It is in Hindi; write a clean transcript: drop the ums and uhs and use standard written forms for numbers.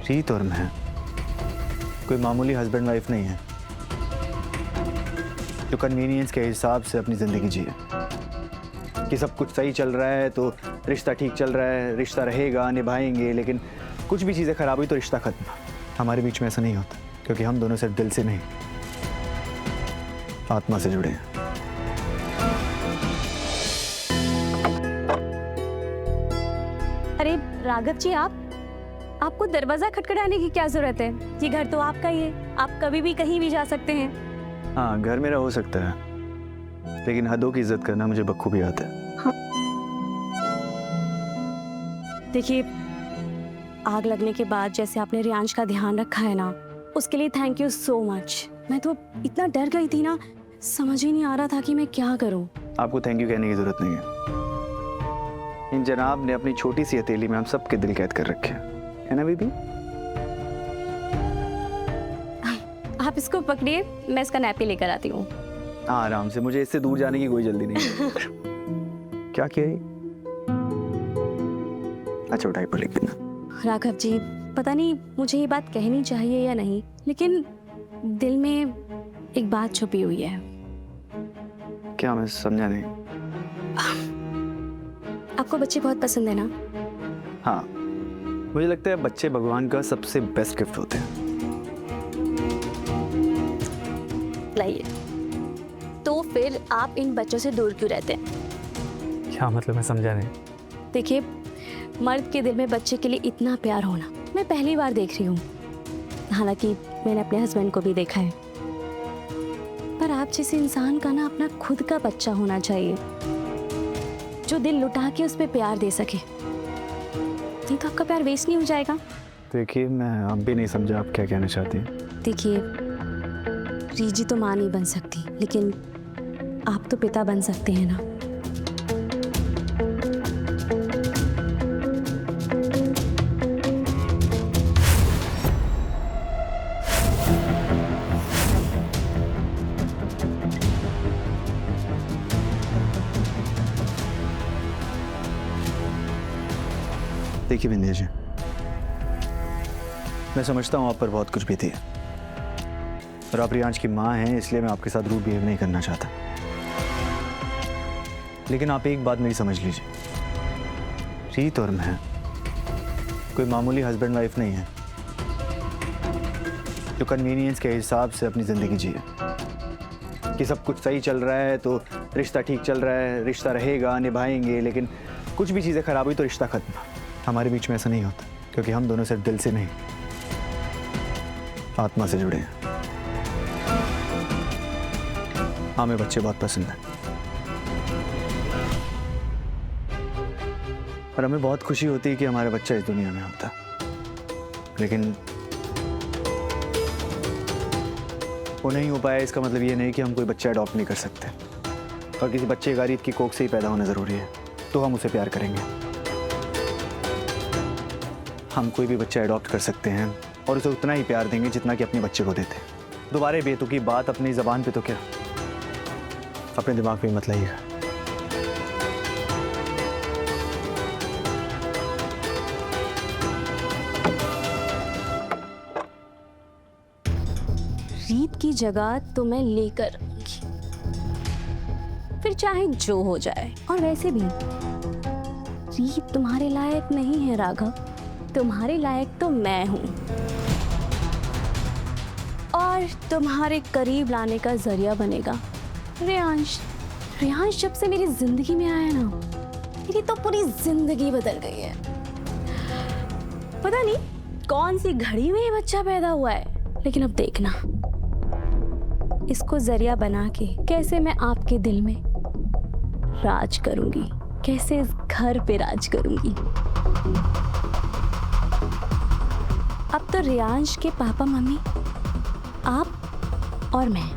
रीत और मैं कोई मामूली हस्बैंड वाइफ नहीं है जो कन्वीनियंस के हिसाब से अपनी ज़िंदगी जिए कि सब कुछ सही चल रहा है तो रिश्ता ठीक चल रहा है, रिश्ता रहेगा, निभाएंगे, लेकिन कुछ भी चीज़ें खराब हुई तो रिश्ता खत्म। हमारे बीच में ऐसा नहीं होता क्योंकि हम दोनों सिर्फ दिल से नहीं आत्मा से जुड़े हैं। अरे राघव जी, आपको दरवाजा खटखटाने की क्या जरूरत है? ये घर तो आपका ही है, आप कभी भी कहीं भी जा सकते हैं। हाँ, घर मेरा हो सकता है, लेकिन हदों की इज्जत करना मुझे बखूबी आता है। हाँ। देखिए, आग लगने के बाद जैसे आपने रियांश का ध्यान रखा है ना, उसके लिए थैंक यू सो मच। मैं तो इतना डर गई थी ना, समझ ही नहीं आ रहा था कि मैं क्या करूं। आपको थैंक यू कहने की जरूरत नहीं है। इन जनाब ने अपनी छोटी सी हथेली में हम सबके दिल कैद कर रखे है ना बीबी? आप इसको पकड़िए, मैं इसका नैपी लेकर आती हूँ। हाँ, आराम से, मुझे इससे दूर जाने की कोई जल्दी नहीं है। क्या किया ये? अच्छा, उठाई पर लेकिन राघव जी, पता नहीं मुझे ये बात कहनी चाहिए या नहीं, लेकिन दिल में एक बात छुपी हुई है। क्या? मैं समझा नहीं। आपको बच्चे बहुत पसंद है ना? हाँ, मुझे लगता है बच्चे भगवान का सबसे बेस्ट गिफ्ट होते हैं। लाइए। तो फिर आप इन बच्चों से दूर क्यों रहते हैं? क्या मतलब? मैं समझा नहीं। देखिए, मर्द के दिल में बच्चे के लिए इतना प्यार होना मैं पहली बार देख रही हूँ। हालांकि मैंने अपने हस्बैंड को भी देखा है, पर आप जैसे इंसान का ना अपना खुद का बच्चा होना चाहिए जो दिल लुटा के उस पर प्यार दे सके, नहीं तो आपका प्यार वेस्ट नहीं हो जाएगा। देखिए, मैं अब भी नहीं समझा आप क्या कहना चाहती हैं। देखिए, रीजी तो माँ नहीं बन सकती, लेकिन आप तो पिता बन सकते हैं ना। देखिए बिंदिया जी, मैं समझता हूँ आप पर बहुत कुछ बीती है और आप रियांश की माँ हैं, इसलिए मैं आपके साथ रूड बिहेव नहीं करना चाहता। लेकिन आप एक बात मेरी समझ लीजिए, रीत और मैं कोई मामूली हस्बैंड वाइफ नहीं है जो कन्वीनियंस के हिसाब से अपनी ज़िंदगी जिए कि सब कुछ सही चल रहा है तो रिश्ता ठीक चल रहा है, रिश्ता रहेगा, निभाएंगे, लेकिन कुछ भी चीज़ें खराब हुई तो रिश्ता खत्म। हमारे बीच में ऐसा नहीं होता क्योंकि हम दोनों सिर्फ दिल से नहीं आत्मा से जुड़े हैं। हमें बच्चे बहुत पसंद हैं और हमें बहुत खुशी होती है कि हमारा बच्चा इस दुनिया में होता, लेकिन वो नहीं हो पाया इसका मतलब ये नहीं कि हम कोई बच्चा अडॉप्ट नहीं कर सकते। और किसी बच्चे का रीत की कोख से ही पैदा होना ज़रूरी है तो हम उसे प्यार करेंगे। हम कोई भी बच्चा अडॉप्ट कर सकते हैं और उसे उतना ही प्यार देंगे जितना कि अपने बच्चे को देते हैं। दोबारा बेतुकी बात अपनी ज़बान पे तो क्या, अपने दिमाग पे मत लाइएगा। रीत की जगह तो मैं लेकर रहूंगी, फिर चाहे जो हो जाए। और वैसे भी रीत तुम्हारे लायक नहीं है राघव, तुम्हारे लायक तो मैं हूं और तुम्हारे करीब लाने का जरिया बनेगा रियांश। रियांश जब से मेरी जिंदगी में आया ना, मेरी तो पूरी जिंदगी बदल गई है। पता नहीं कौन सी घड़ी में ये बच्चा पैदा हुआ है, लेकिन अब देखना इसको जरिया बना के कैसे मैं आपके दिल में राज करूंगी, कैसे इस घर पे राज करूंगी। अब तो रियांश के पापा मम्मी आप और मैं